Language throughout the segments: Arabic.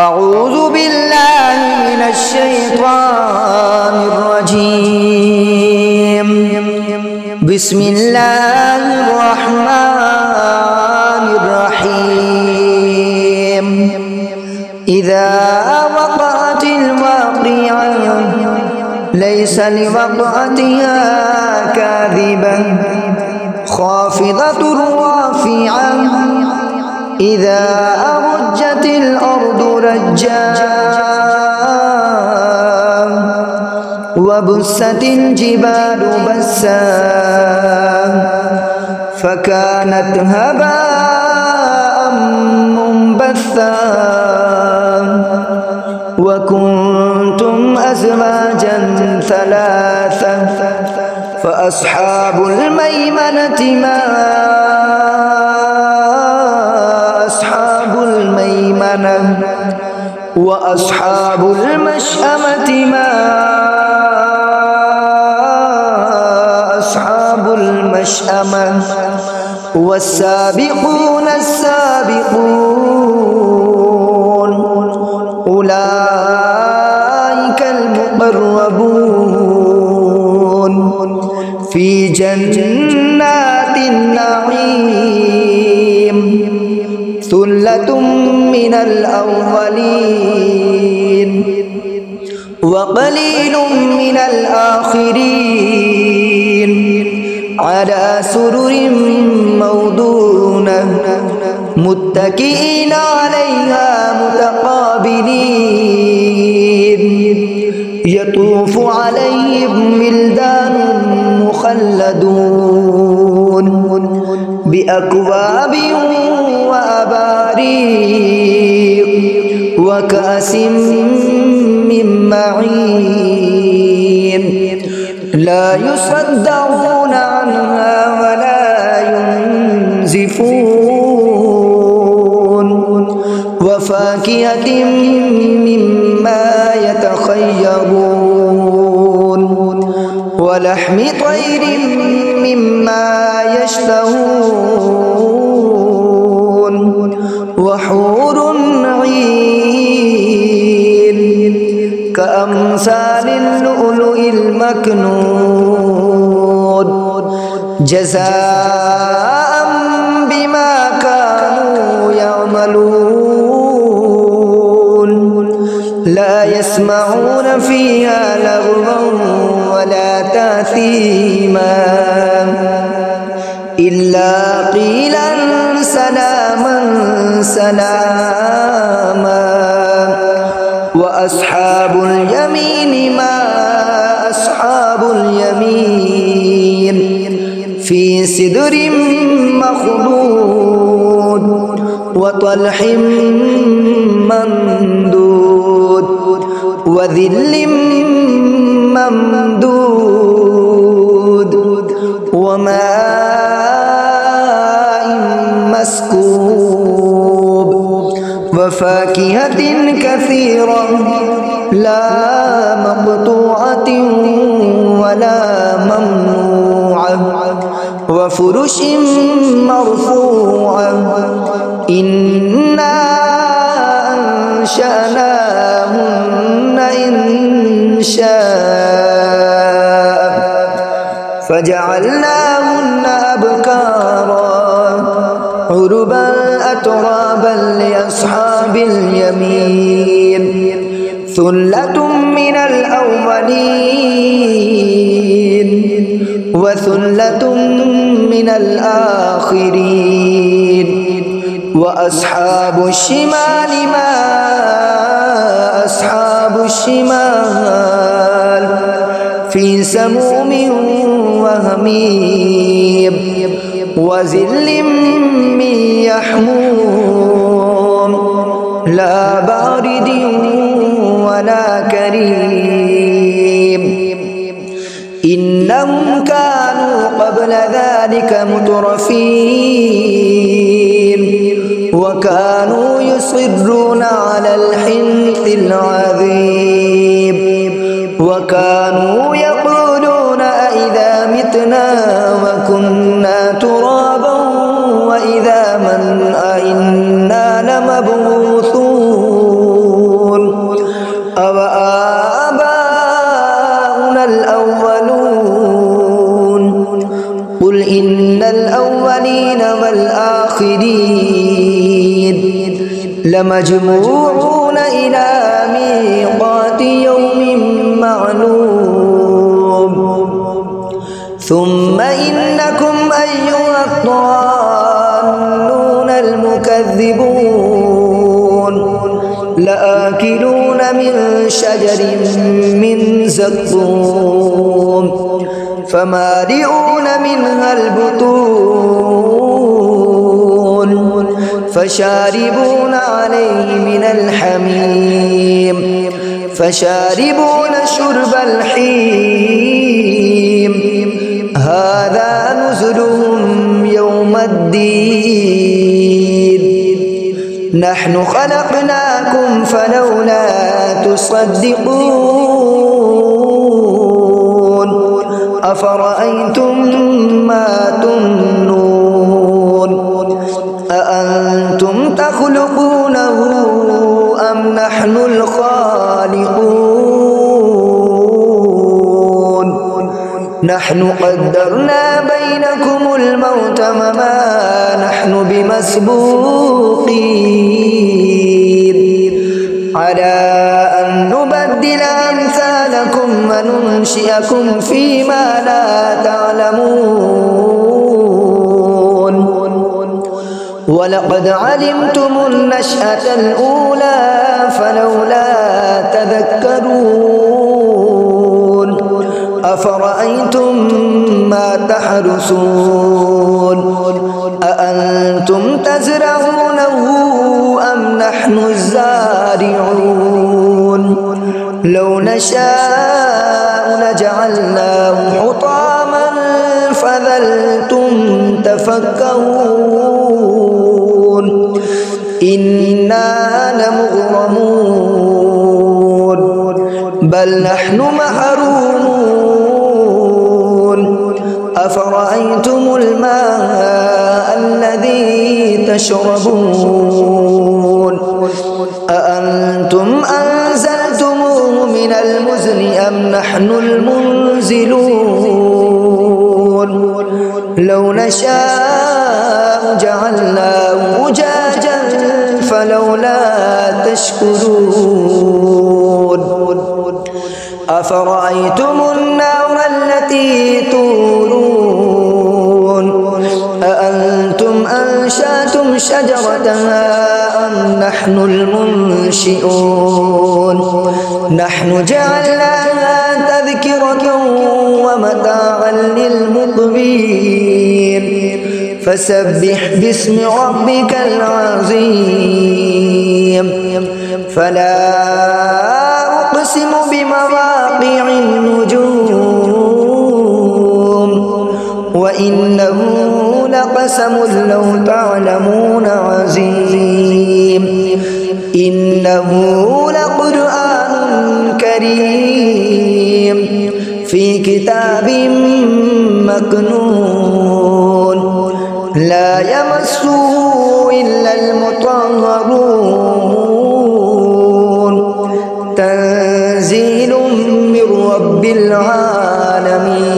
أعوذ بالله من الشيطان الرجيم. بسم الله الرحمن الرحيم. إذا وقعت الواقعة ليس لوقعتها كاذبة خافضة رافعة إذا أرجت الأرض رجا وبست الجبال بسا فكانت هباء منبثا وكنتم أزواجا ثلاثا فأصحاب الميمنة ما أصحاب الميمنة وأصحاب المشأمة ما أصحاب المشأمة والسابقون السابقون أولئك المقربون في جنات النعيم ثلة من الأولين وقليل من الآخرين على سرر موضونة متكئين عليها متقابلين يطوف عليهم ولدان مخلدون بأكواب وأباريق وكأس من معين لا يصدعون عنها ولا ينزفون وفاكهة مما يتخيرون ولحم طير مما يشتهون وحور عين كأمثال اللؤلؤ المكنون جزاء بما كانوا يعملون لا يسمعون فيها لغوا ولا تأثيما إلا قيلا سلاما سلاما وأصحاب اليمين ما أصحاب اليمين في سدر مخضود وطلح ممدود وذل ممدود وماء مسكوب وفاكهة كثيرة لا مقطوعة ولا ممنوعة وفرش مرفوعة إنا أنشأناهن إنشاء فجعلناهن أبكارا عربا أترابا لأصحاب اليمين ثلة من الأولين وثلة من الآخرين وأصحاب الشمال ما أصحاب الشمال في سموم وهميم وزل من يحموم لا بارد ولا كريم إنهم كانوا قبل ذلك مترفين وكانوا يصرون على الحنث العظيم وكانوا يقولون أئذا متنا وكنا ترابا وإذا من أئنا لمبعوثون أوآباؤنا الأولون قل إن الأولين والآخرين لمجموعون إلى ميقات يوم معلوم ثم إنكم أيها الضالون المكذبون لآكلون من شجر من زقوم فمالئون منها البطون فشاربون عليه من الحميم فشاربون شرب الحيم هذا نزلهم يوم الدين نحن خلقناكم فلولا تصدقون أفرأيتم ما تمنون أأنتم تخلقونه أم نحن الخالقون نحن قدرنا بينكم الموت وما نحن بمسبوقين على أن نبدل أمثالكم وننشئكم فيما لا تعلمون ولقد علمتم النشأة الأولى فلولا تذكرون أفرأيتم ما تحرثون أأنتم تزرعونه أم نحن الزارعون لو نشاء لجعلناه حطاما فظلتم تفكهون إنا لمغرمون بل نحن محرومون أفرأيتم الماء الذي تشربون أأنتم أنزلتموه من المزن أم نحن المنزلون لو نشاء جعلناه أجاجا فلولا تشكرون أفرأيتم النار التي تورون أأنتم أنشأتم شجرتها أم نحن المنشئون نحن جعلناها تذكرة ومتاعا للمقوين فسبح باسم ربك العظيم فلا أقسم بمواقع النجوم وإنه لقسم لو تعلمون عظيم إنه لقرآن كريم في كتاب مكنون لا يمسه إلا المطهرون تنزيل من رب العالمين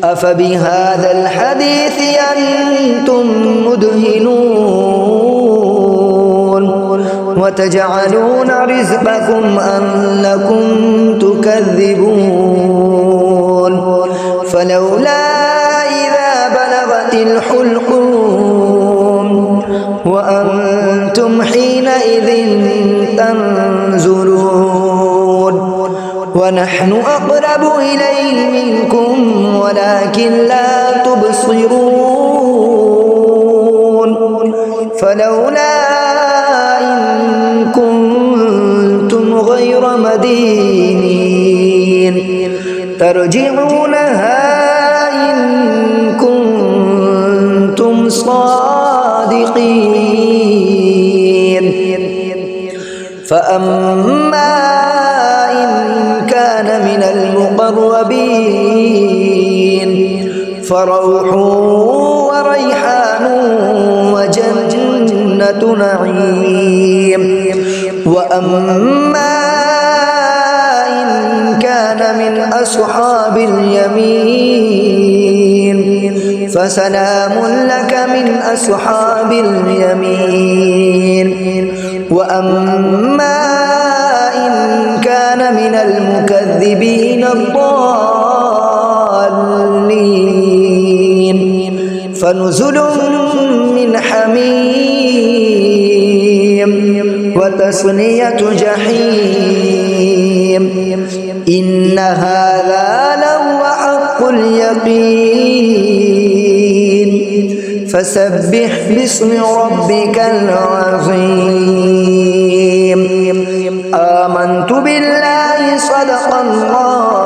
أفبهذا الحديث أنتم مدهنون وتجعلون رزقكم أنكم تكذبون فلولا إذا بلغت الحلقوم وأنتم حينئذ تنظرون ونحن أقرب إليه منكم ولكن لا تبصرون فلولا إن كنتم غير مدينين ترجعونها إن كنتم صادقين فأما إن كان من المقربين فروح وريحان وجنة نعيم وأما إن كان من أصحاب اليمين فسلام لك من أصحاب اليمين. وأما إن كان من المكذبين الضالين فنزل من حميم وتصلية جحيم. إن هذا لهو حق اليقين فسبح باسم ربك العظيم. آمنت بالله صدق الله